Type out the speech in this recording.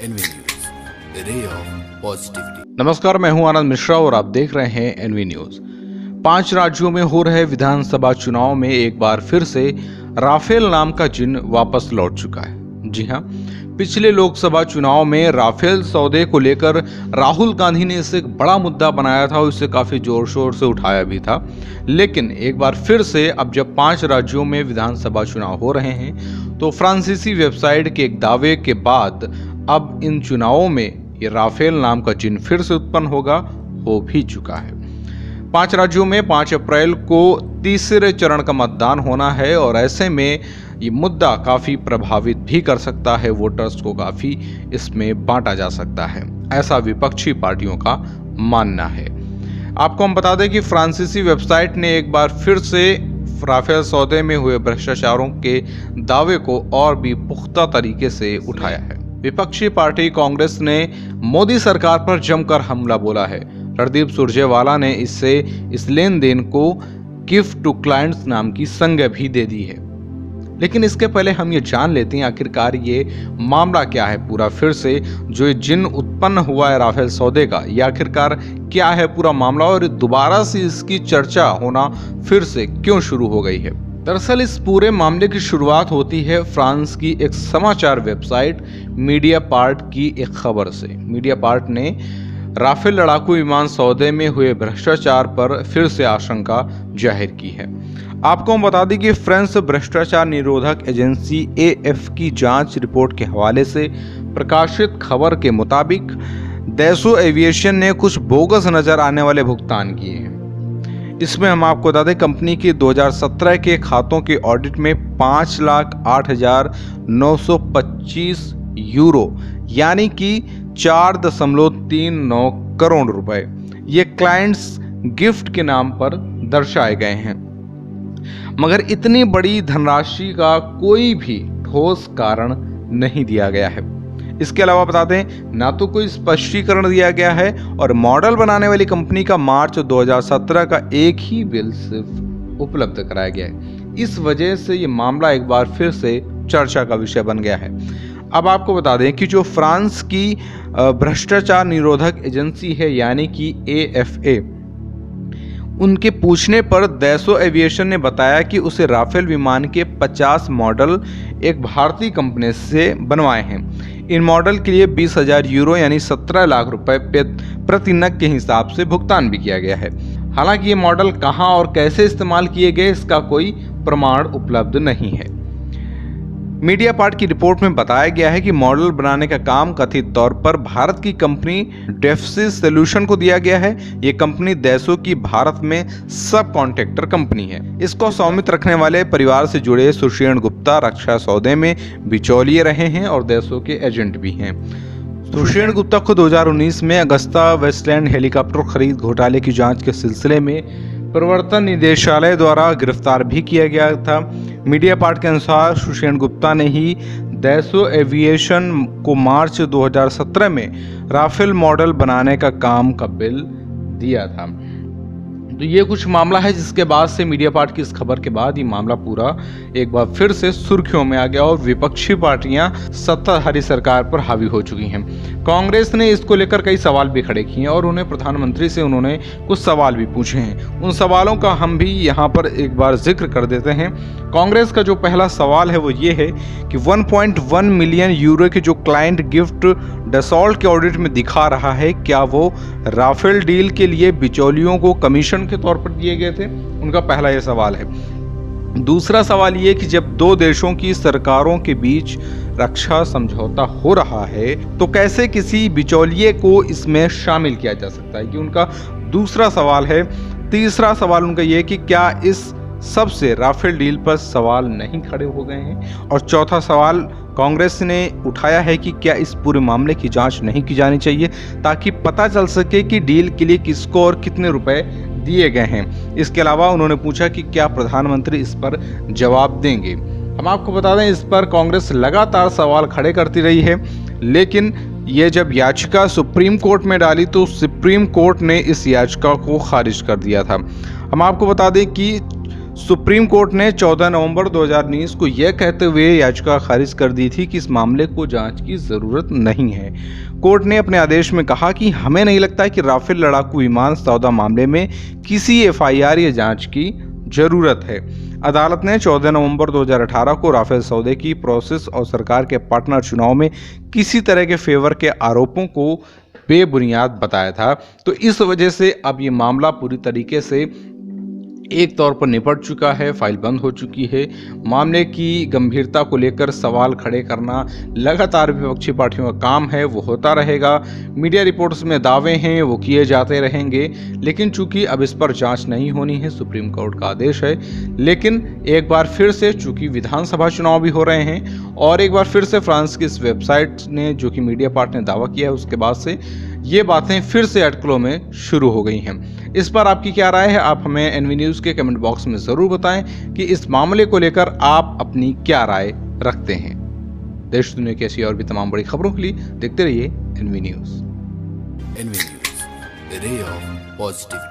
N V news, ray of positivity. नमस्कार, मैं हूं आनंद मिश्रा और आप देख रहे हैं एनवी न्यूज। 5 राज्यों में हो रहे विधानसभा चुनाव में एक बार फिर से राफेल नाम का जिन्न वापस लौट चुका है। जी हां, पिछले लोकसभा चुनाव में राफेल सौदे को लेकर राहुल गांधी ने इसे एक बड़ा मुद्दा बनाया था और इसे काफी जोर शोर से उठाया भी था। लेकिन एक बार फिर से अब जब 5 राज्यों में विधानसभा चुनाव हो रहे हैं तो फ्रांसीसी वेबसाइट के एक दावे के बाद अब इन चुनावों में ये राफेल नाम का जिन्न फिर से उत्पन्न हो भी चुका है। 5 राज्यों में 5 अप्रैल को तीसरे चरण का मतदान होना है और ऐसे में ये मुद्दा काफी प्रभावित भी कर सकता है, वोटर्स को काफी इसमें बांटा जा सकता है, ऐसा विपक्षी पार्टियों का मानना है। आपको हम बता दें कि फ्रांसीसी वेबसाइट ने एक बार फिर से राफेल सौदे में हुए भ्रष्टाचारों के दावे को और भी पुख्ता तरीके से उठाया है। विपक्षी पार्टी कांग्रेस ने मोदी सरकार पर जमकर हमला बोला है। रणदीप सुरजेवाला ने इस लेन देन को गिफ्ट टू क्लाइंट्स नाम की संज्ञा भी दे दी है। लेकिन इसके पहले हम ये जान लेते हैं आखिरकार ये मामला क्या है पूरा फिर से जो जिन्न उत्पन्न हुआ है राफेल सौदे का, ये आखिरकार क्या है पूरा मामला और दोबारा से इसकी चर्चा होना फिर से क्यों शुरू हो गई है। दरअसल इस पूरे मामले की शुरुआत होती है फ्रांस की एक समाचार वेबसाइट मीडियापार्ट की एक खबर से। मीडियापार्ट ने राफेल लड़ाकू विमान सौदे में हुए भ्रष्टाचार पर फिर से आशंका जाहिर की है। आपको हम बता दें कि फ्रांस भ्रष्टाचार निरोधक एजेंसी AF की जांच रिपोर्ट के हवाले से प्रकाशित खबर के मुताबिक दैसो एविएशन ने कुछ बोगस नजर आने वाले भुगतान किए हैं। इसमें हम आपको बता दें कंपनी के 2017 के खातों के ऑडिट में 5,08,925 यूरो यानी कि 4.39 करोड़ रुपए ये क्लाइंट्स गिफ्ट के नाम पर दर्शाए गए हैं, मगर इतनी बड़ी धनराशि का कोई भी ठोस कारण नहीं दिया गया है। इसके अलावा बता दें ना तो कोई स्पष्टीकरण दिया गया है और मॉडल बनाने वाली कंपनी का मार्च 2017 का एक ही बिल सिर्फ उपलब्ध कराया गया है। इस वजह से ये मामला एक बार फिर से चर्चा का विषय बन गया है। अब आपको बता दें कि जो फ्रांस की भ्रष्टाचार निरोधक एजेंसी है यानी कि AFA, उनके पूछने पर दैसो एविएशन ने बताया कि उसे राफेल विमान के 50 मॉडल एक भारतीय कंपनी से बनवाए हैं। इन मॉडल के लिए 20,000 यूरो यानी 17 लाख रुपए प्रति नग के हिसाब से भुगतान भी किया गया है। हालांकि ये मॉडल कहां और कैसे इस्तेमाल किए गए इसका कोई प्रमाण उपलब्ध नहीं है। मीडियापार्ट की रिपोर्ट में बताया गया है कि मॉडल बनाने का काम कथित तौर पर भारत की कंपनी डेफ्सिस सॉल्यूशन को दिया गया है। ये कंपनी दैसो की भारत में सब कॉन्ट्रैक्टर कंपनी है। इसको स्वामित्व रखने वाले परिवार से जुड़े सुषेण गुप्ता रक्षा सौदे में बिचौलिए रहे हैं और दैसो के एजेंट भी हैं। सुषेण गुप्ता को 2019 में अगस्ता वेस्टलैंड हेलीकॉप्टर खरीद घोटाले की जांच के सिलसिले में प्रवर्तन निदेशालय द्वारा गिरफ्तार भी किया गया था। मीडियापार्ट के अनुसार सुषेण गुप्ता ने ही दैसो एविएशन को मार्च 2017 में राफेल मॉडल बनाने का काम का बिल दिया था। तो ये कुछ मामला है जिसके बाद से मीडियापार्ट की इस खबर के बाद ये मामला पूरा एक बार फिर से सुर्खियों में आ गया और विपक्षी पार्टियां सत्ताधारी सरकार पर हावी हो चुकी हैं। कांग्रेस ने इसको लेकर कई सवाल भी खड़े किए और उन्हें प्रधानमंत्री से उन्होंने कुछ सवाल भी पूछे हैं। उन सवालों का हम भी यहाँ पर एक बार जिक्र कर देते हैं। कांग्रेस का जो पहला सवाल है वो ये है कि 1.1 मिलियन यूरो के जो क्लाइंट गिफ्ट डसॉल्ट के ऑडिट में दिखा रहा है, क्या वो राफेल डील के लिए बिचौलियों को कमीशन के तौर पर दिए गए थे? उनका पहला ये सवाल है। दूसरा सवाल ये कि जब दो देशों की सरकारों के बीच रक्षा समझौता हो रहा है तो कैसे किसी बिचौलिए को इसमें शामिल किया जा सकता है, कि उनका दूसरा सवाल है। तीसरा सवाल उनका ये कि क्या इस सबसे राफेल डील पर सवाल नहीं खड़े हो गए हैं? और चौथा सवाल कांग्रेस ने उठाया है कि क्या इस पूरे मामले की जांच नहीं की जानी चाहिए ताकि पता चल सके कि डील के लिए किसको और कितने रुपए दिए गए हैं। इसके अलावा उन्होंने पूछा कि क्या प्रधानमंत्री इस पर जवाब देंगे। हम आपको बता दें इस पर कांग्रेस लगातार सवाल खड़े करती रही है, लेकिन ये जब याचिका सुप्रीम कोर्ट में डाली तो सुप्रीम कोर्ट ने इस याचिका को खारिज कर दिया था। हम आपको बता दें कि सुप्रीम कोर्ट ने 14 नवंबर 2019 को यह कहते हुए याचिका खारिज कर दी थी कि इस मामले को जांच की जरूरत नहीं है। कोर्ट ने अपने आदेश में कहा कि हमें नहीं लगता कि राफेल लड़ाकू विमान सौदा मामले में किसी एफआईआर या जांच की जरूरत है। अदालत ने 14 नवंबर 2018 को राफेल सौदे की प्रोसेस और सरकार के पार्टनर चुनाव में किसी तरह के फेवर के आरोपों को बेबुनियाद बताया था। तो इस वजह से अब ये मामला पूरी तरीके से एक तौर पर निपट चुका है, फाइल बंद हो चुकी है। मामले की गंभीरता को लेकर सवाल खड़े करना लगातार विपक्षी पार्टियों का काम है, वो होता रहेगा। मीडिया रिपोर्ट्स में दावे हैं वो किए जाते रहेंगे, लेकिन चूंकि अब इस पर जांच नहीं होनी है, सुप्रीम कोर्ट का आदेश है। लेकिन एक बार फिर से चूंकि विधानसभा चुनाव भी हो रहे हैं और एक बार फिर से फ्रांस की इस वेबसाइट ने, जो कि मीडिया पार्ट ने दावा किया है, उसके बाद से ये बातें फिर से अटकलों में शुरू हो गई हैं। इस पर आपकी क्या राय है? आप हमें एनवी न्यूज़ के कमेंट बॉक्स में ज़रूर बताएं कि इस मामले को लेकर आप अपनी क्या राय रखते हैं। देश दुनिया की ऐसी और भी तमाम बड़ी खबरों के लिए देखते रहिए NV news. NV News, a ray of positivity.